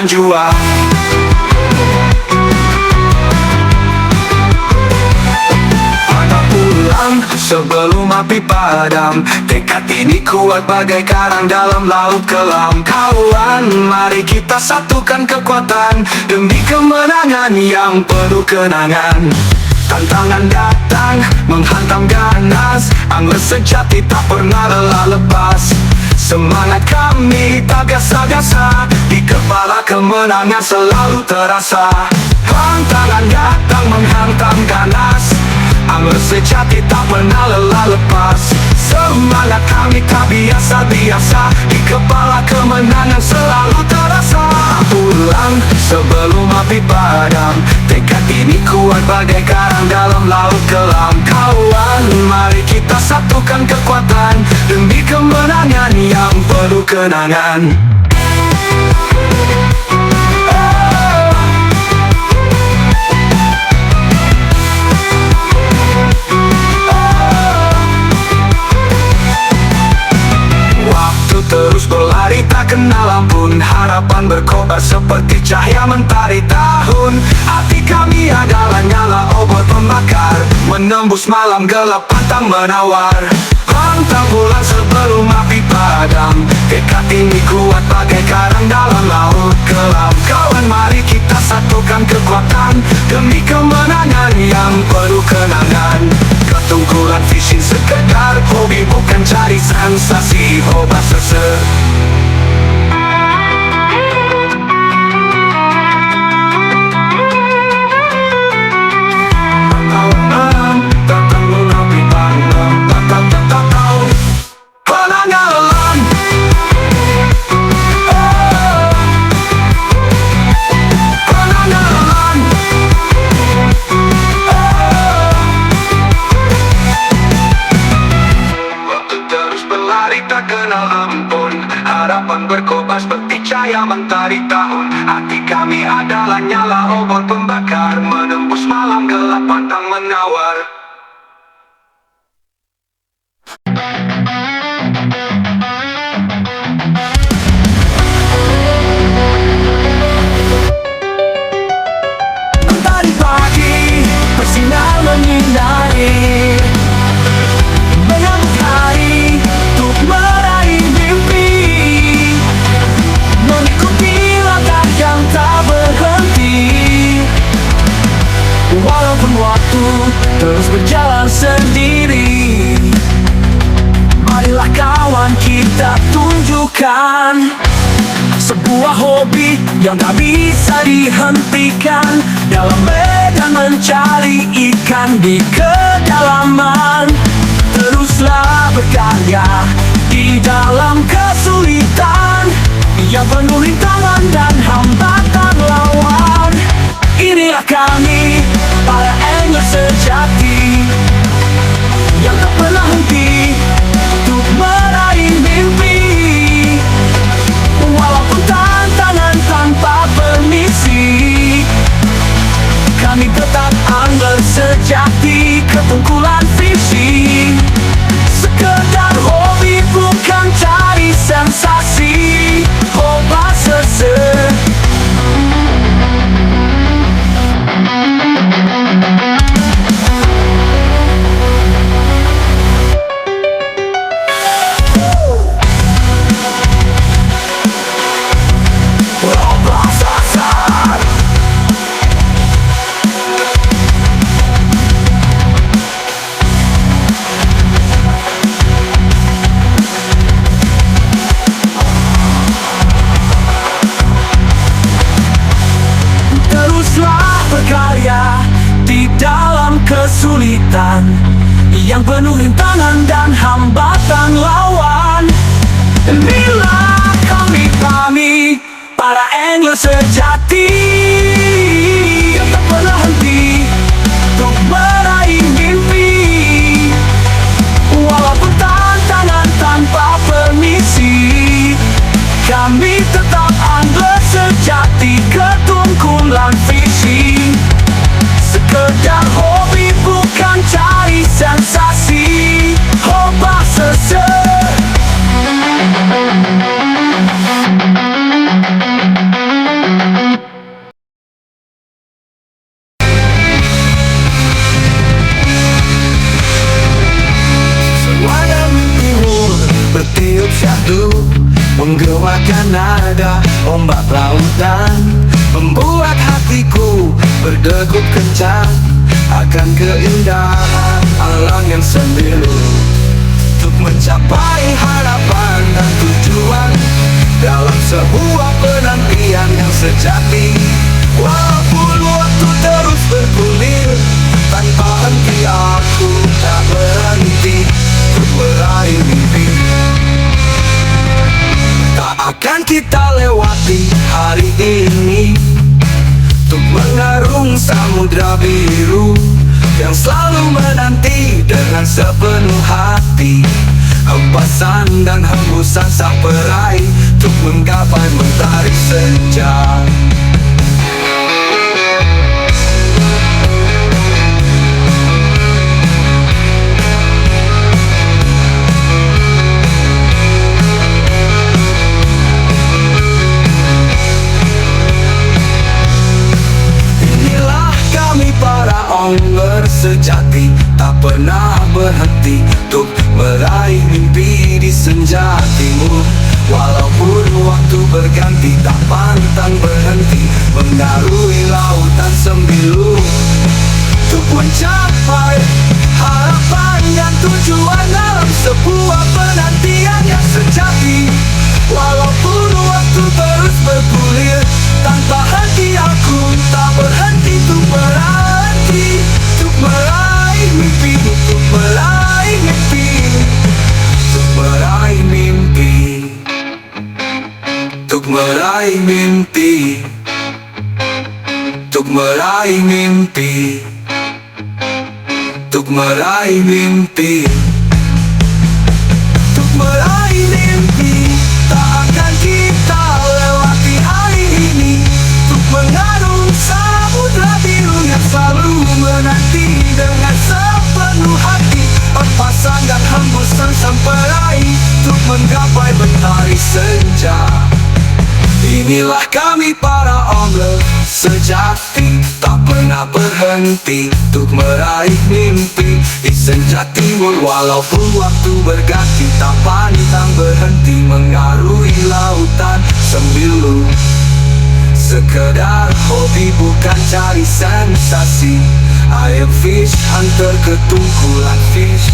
dan jua. Sebelum api padam, tekad ini kuat bagai karang dalam laut kelam. Kawan, mari kita satukan kekuatan demi kemenangan yang penuh kenangan. Tantangan datang, menghantam ganas, angler sejati tak pernah lelah lepas. Semangat kami tak gasa-gasa, di kepala kemenangan selalu terasa. Tantangan datang, menghantam ganas, angler sejati tak pernah lelah lepas. Semangat kami tak biasa-biasa, di kepala kemenangan selalu terasa. Pulang sebelum api padam, tekad ini kuat bagai karang dalam laut kelam. Kawan, mari kita satukan kekuatan demi kemenangan yang penuh kenangan. Terus berlari tak kenal ampun, harapan berkobar seperti cahaya mentari tahun. Hati kami adalah nyala obor pembakar, menembus malam gelap pantang menawar. Pantang bulan sebelum api padam, tekad ini kuat bagai karang dalam laut kelam. Kawan, mari kita satukan kekuatan demi kemenangan yang penuh kenangan. Ketungkulan fishing sekedar hobi, bukan cari sensasi, obat seser. Tak kenal ampun, harapan berkobar seperti cahaya mentari tahun. Hati kami adalah nyala obor pembakar, menembus malam gelap pantang menawar. Mentari pagi bersinar menyinari, menyambut hari untuk meraih mimpi, mengikuti langkah yang tak berhenti. Walaupun waktu terus berjalan sendiri, marilah kawan kita tunjukkan sebuah hobi yang tak bisa dihentikan. Dalam medan mencari ikan di kedalaman, teruslah berkarya di dalam kesulitan yang penuh rintangan dan hambatan lawan. Inilah kami, para angler sejati, yang tak pernah henti untuk meraih mimpi. Walaupun tantangan tanpa permisi, kami tetap angler sejati. Ketungkulan fishing sekedar hobi, bukan cari sensasi, obat seser. nada ombak lautan, membuat hatiku berdegup kencang akan keindahan alam yang sembilu. Untuk mencapai harapan dan tujuan dalam sebuah penantian yang sejati. Walaupun waktu terus bergulir, tanpa henti aku tak berhenti untuk meraih mimpi. Tak akan kita lewati hari ini untuk mengarung samudra biru yang selalu menanti dengan sepenuh hati. Hempasan dan hembusan sang peraih untuk menggapai mentari senja. Ongler sejati, tak pernah berhenti untuk meraih mimpi di senja timur. Walaupun waktu berganti, tak pantang berhenti mengarungi lautan sembilu untuk mencapai harapan dan tujuan dalam sebuah penantian yang sejati. Walaupun waktu terus bergulir, tanpa henti aku tak berhenti untuk meraih mimpi, untuk meraih mimpi, untuk meraih mimpi, untuk meraih mimpi, untuk meraih mimpi, untuk meraih mimpi, untuk meraih mimpi. Tak akan kita lewati hari ini untuk mengarung samudra biru yang selalu menanti dengan sepenuh hati. Hempasan dan hembusan sang peraih untuk menggapai mentari senja. Inilah kami para ongler sejati, tak pernah berhenti untuk meraih mimpi di senja timur. Walaupun waktu berganti, tak pantang berhenti mengarungi lautan sembilu. Sekedar hobi bukan cari sensasi, I am fish hunter ketungkulan fish.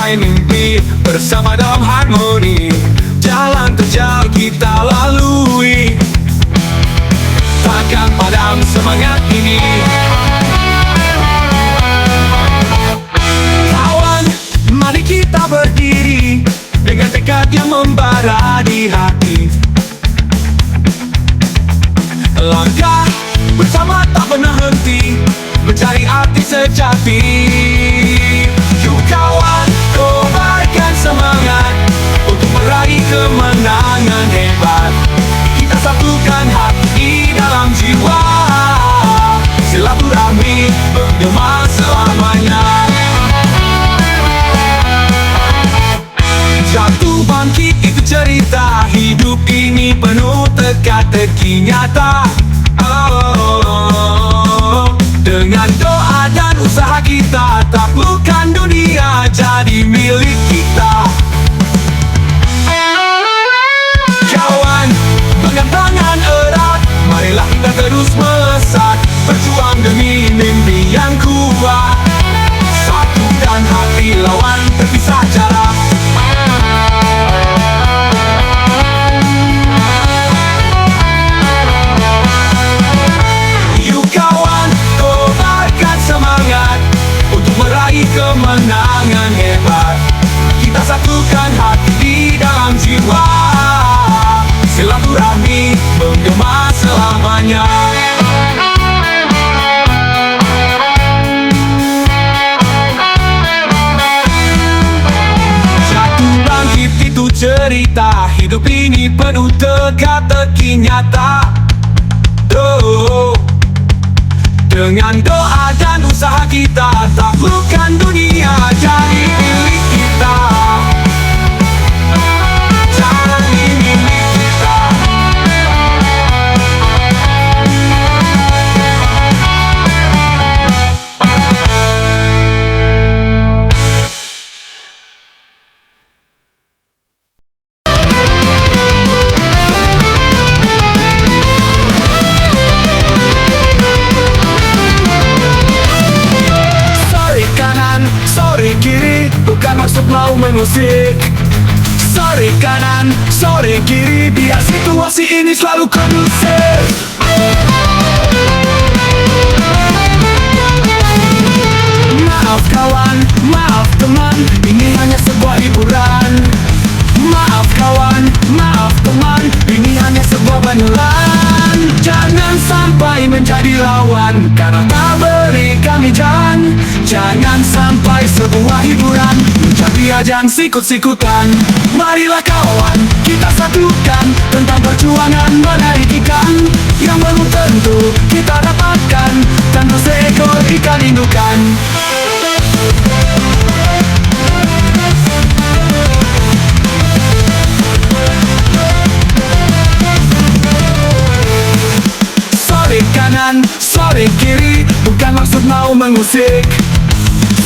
Mimpi bersama dalam harmoni, jalan terjal kita lalui, takkan padam semangat ini. Kawan, mari kita berdiri dengan tekad yang membara di hati. Langkah bersama tak pernah henti mencari arti sejati. Yuk kawan, kobarkan semangat untuk meraih kemenangan hebat. Kita satukan hati dalam jiwa, silaturahmi menggema selamanya. Jatuh bangkit itu cerita, hidup ini penuh teka-teki nyata. Dengan doa dan usaha kita, taklukkan dunia jadi milik kita. Kawan, pegang tangan erat, marilah kita terus melesat, berjuang demi mimpi yang kuat. Satukan hati lawan terpisah jarak. Kemenangan hebat, kita satukan hati di dalam jiwa, silaturahmi menggema selamanya. Jatuh bangkit itu cerita, hidup ini penuh teka-teki nyata. Dengan doa dan usaha kita, taklukkan dunia jadi milik kita. mengusik. Sore kanan, sore kiri, biar situasi ini selalu kondusif. Maaf kawan, maaf teman, ini hanya sebuah hiburan. Maaf kawan, maaf teman, ini hanya sebuah banyolan. Jangan sampai menjadi lawan karena tak beri kami jalan. Jangan sampai sebuah hiburan menjadi ajang sikut-sikutan. Marilah kawan, kita satukan tentang perjuangan menarik ikan yang belum tentu kita dapatkan tanpa seekor ikan indukan. Sore kanan, sore kiri, bukan maksud mau mengusik.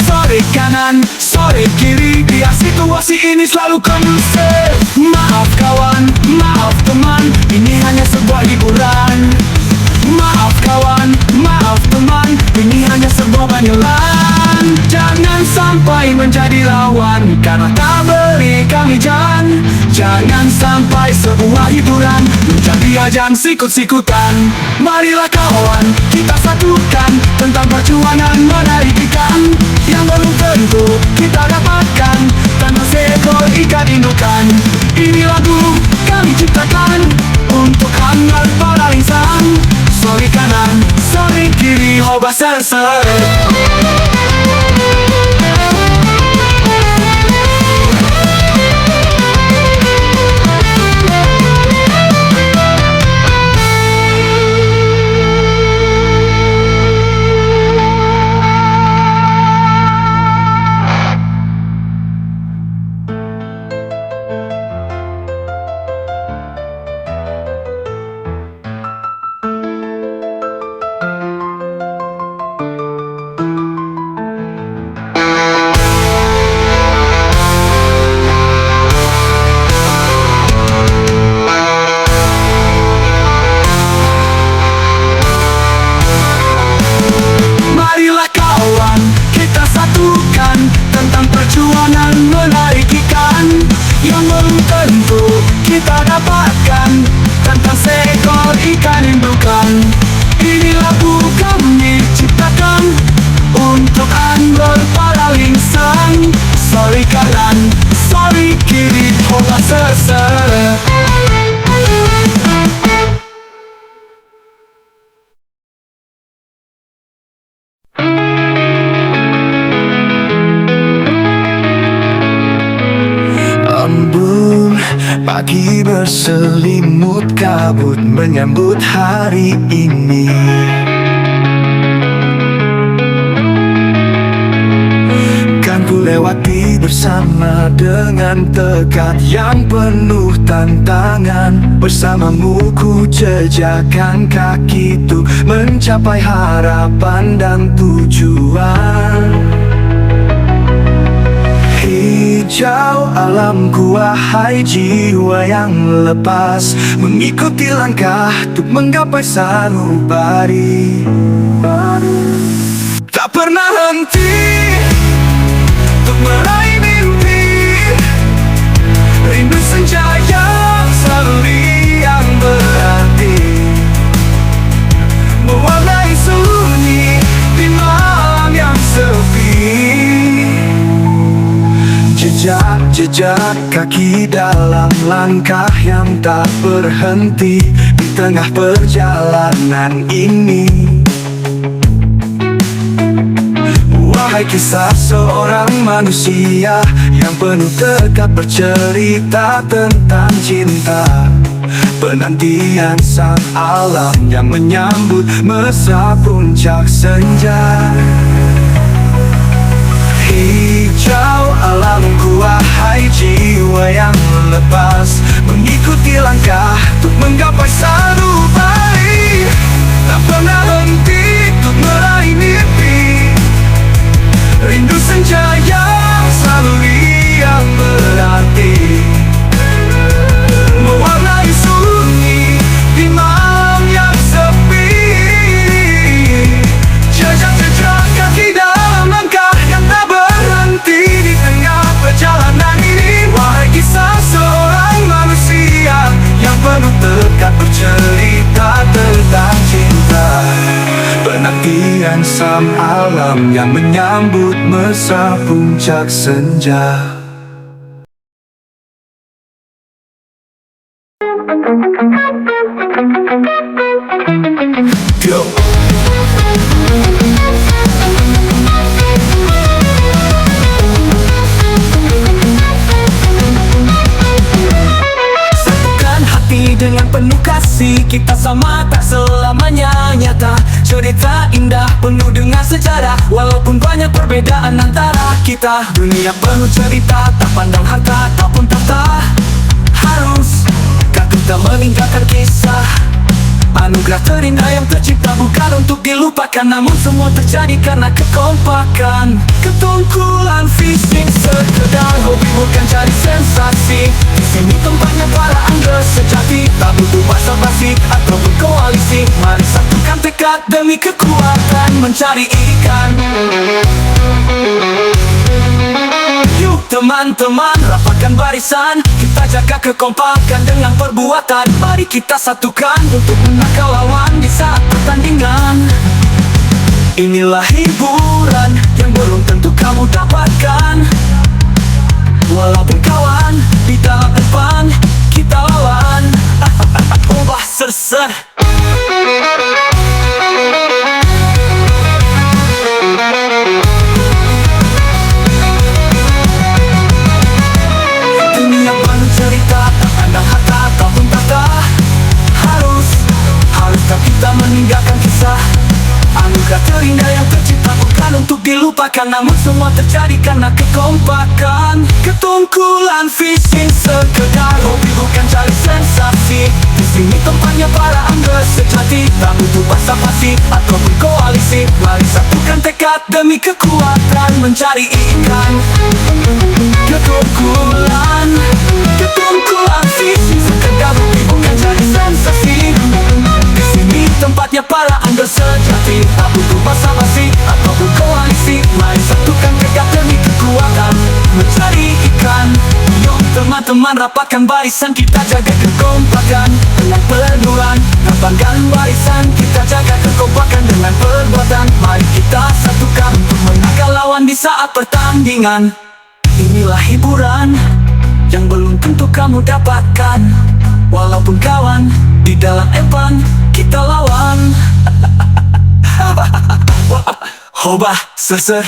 Sore kanan, sore kiri, biar situasi ini selalu kondusif. Maaf kawan, maaf teman, ini hanya sebuah hiburan. Maaf kawan, maaf teman, ini hanya sebuah banyolan. Jangan sampai menjadi lawan karena tak beri kami jalan. Jangan sampai sebuah hiburan menjadi ajang sikut-sikutan. Marilah kawan, kita satukan tentang perjuangan menarik ikan yang belum tentu kita dapatkan tanpa seekor ikan indukan. Ini lagu kami ciptakan untuk hangat para insan. Sore kanan, sore kiri, hoba serser. Tentang perjuangan menarik ikan yang belum tentu kita dapatkan tanpa seekor ikan indukan. Ini lagu kami ciptakan untuk angler para lingsang. Sore kanan, sore kiri, hoba serser. Embun pagi berselimut kabut menyambut hari ini. Kan ku lewati bersama dengan tekad yang penuh tantangan. Bersamamu ku jejakkan kaki tuh mencapai harapan dan tujuan. Hijau alamku, wahai jiwa yang lepas, mengikuti langkah untuk menggapai sanubari. Tak pernah henti untuk meraih mimpi, rindu senja yang selalu yang berarti mewarnai sunyi di malam yang sepi. Jejak kaki dalam langkah yang tak berhenti di tengah perjalanan ini. Wahai kisah seorang manusia yang penuh tekad bercerita tentang cinta, penantian sang alam yang menyambut mesra puncak senja. Hijau alamku, wahai jiwa yang lepas, mengikuti langkah untuk menggapai sanubari. Tak pernah henti untuk meraih mimpi, rindu senja yang selalu yang berarti mewarnai sunyi di malam yang sepi. Jejak kaki dalam langkah yang tak berhenti di tengah perjalanan ini. sang alam yang menyambut mesra puncak senja. Go! Satukan hati dengan penuh kasih, kita sama tak selamanya nyata. Cerita indah penuh dengan sejarah, walaupun banyak perbedaan antara kita. Dunia penuh cerita, tak pandang harta ataupun tahta. Harus kita meninggalkan kisah. Anugerah terindah yang tercipta bukan untuk dilupakan, namun semua terjadi karena kekompakan. Ketungkulan fishing sekedar hobi, bukan cari sensasi. Di sini tempatnya para angler sejati, tak butuh basa-basi ataupun koalisi. Mari satukan tekad demi kekuatan mencari ikan. Yuk teman-teman, rapatkan barisan, kita jaga kekompakan dengan perbuatan. Mari kita satukan untuk menangkal lawan di saat pertandingan. Inilah hiburan yang belum tentu kamu dapatkan. Walaupun kawan di dalam depan, kita lawan. Ubah serser. Kita meninggalkan kisah. Anugerah terindah yang tercipta bukan untuk dilupakan, namun semua terjadi karena kekompakan. Ketungkulan fishing sekedar hobi, bukan cari sensasi. Di sini tempatnya para angler sejati, tak butuh basa-basi ataupun koalisi. Mari satukan tekad demi kekuatan mencari ikan. Ketungkulan fishing sekedar hobi, bukan cari sensasi. Tempatnya para angler sejati, tak butuh basa-basi ataupun koalisi. Mari satukan tekad demi kekuatan mencari ikan. Yuk teman-teman, rapatkan barisan, kita jaga kekompakan dengan penuhan. Rapatkan barisan, kita jaga kekompakan dengan perbuatan. Mari kita satukan untuk menangkal lawan di saat pertandingan. Inilah hiburan yang belum tentu kamu dapatkan. Walaupun kawan di dalam empan, kita lawan. Hobah serser.